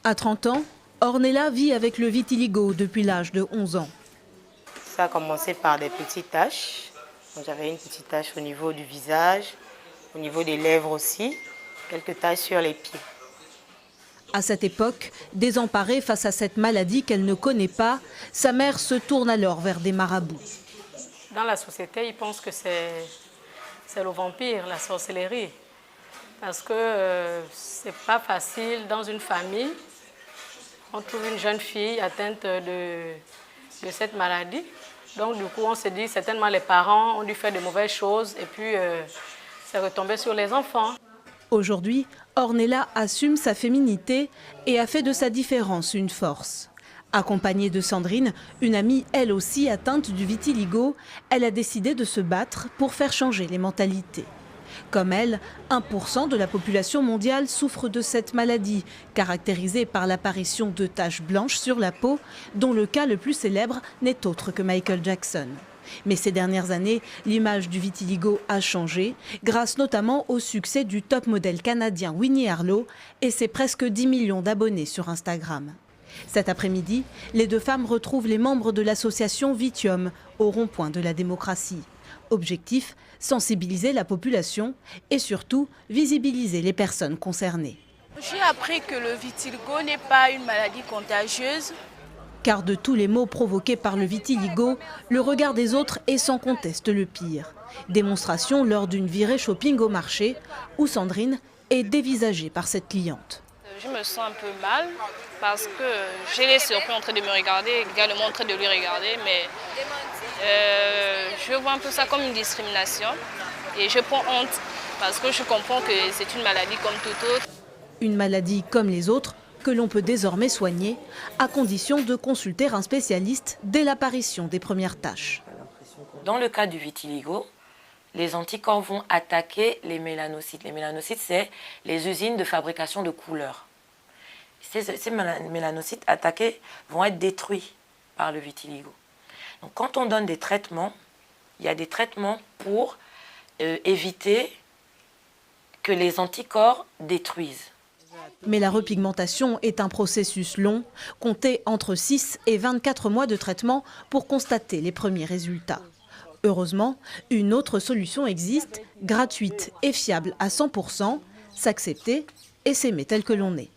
À 30 ans, Ornella vit avec le vitiligo depuis l'âge de 11 ans. Ça a commencé par des petites taches. J'avais une petite tache au niveau du visage, au niveau des lèvres aussi, quelques taches sur les pieds. À cette époque, désemparée face à cette maladie qu'elle ne connaît pas, sa mère se tourne alors vers des marabouts. Dans la société, ils pensent que c'est le vampire, la sorcellerie. Parce que c'est pas facile dans une famille. On trouve une jeune fille atteinte de cette maladie. Donc du coup, on se dit certainement les parents ont dû faire de mauvaises choses et puis c'est retombé sur les enfants. Aujourd'hui, Ornella assume sa féminité et a fait de sa différence une force. Accompagnée de Sandrine, une amie elle aussi atteinte du vitiligo, elle a décidé de se battre pour faire changer les mentalités. Comme elle, 1% de la population mondiale souffre de cette maladie, caractérisée par l'apparition de taches blanches sur la peau, dont le cas le plus célèbre n'est autre que Michael Jackson. Mais ces dernières années, l'image du vitiligo a changé, grâce notamment au succès du top modèle canadien Winnie Harlow et ses presque 10 millions d'abonnés sur Instagram. Cet après-midi, les deux femmes retrouvent les membres de l'association Vitium au rond-point de la démocratie. Objectif, sensibiliser la population et surtout visibiliser les personnes concernées. J'ai appris que le vitiligo n'est pas une maladie contagieuse. Car de tous les maux provoqués par le vitiligo, le regard des autres est sans conteste le pire. Démonstration lors d'une virée shopping au marché où Sandrine est dévisagée par cette cliente. Je me sens un peu mal parce que je l'ai surpris en train de me regarder, également en train de lui regarder, mais je vois un peu ça comme une discrimination et je prends honte parce que je comprends que c'est une maladie comme toute autre. Une maladie comme les autres que l'on peut désormais soigner à condition de consulter un spécialiste dès l'apparition des premières taches. Dans le cas du vitiligo, les anticorps vont attaquer les mélanocytes. Les mélanocytes, c'est les usines de fabrication de couleurs. Ces mélanocytes attaqués vont être détruits par le vitiligo. Donc, quand on donne des traitements, il y a des traitements pour éviter que les anticorps détruisent. Mais la repigmentation est un processus long, comptez entre 6 et 24 mois de traitement pour constater les premiers résultats. Heureusement, une autre solution existe, gratuite et fiable à 100%, s'accepter et s'aimer tel que l'on est.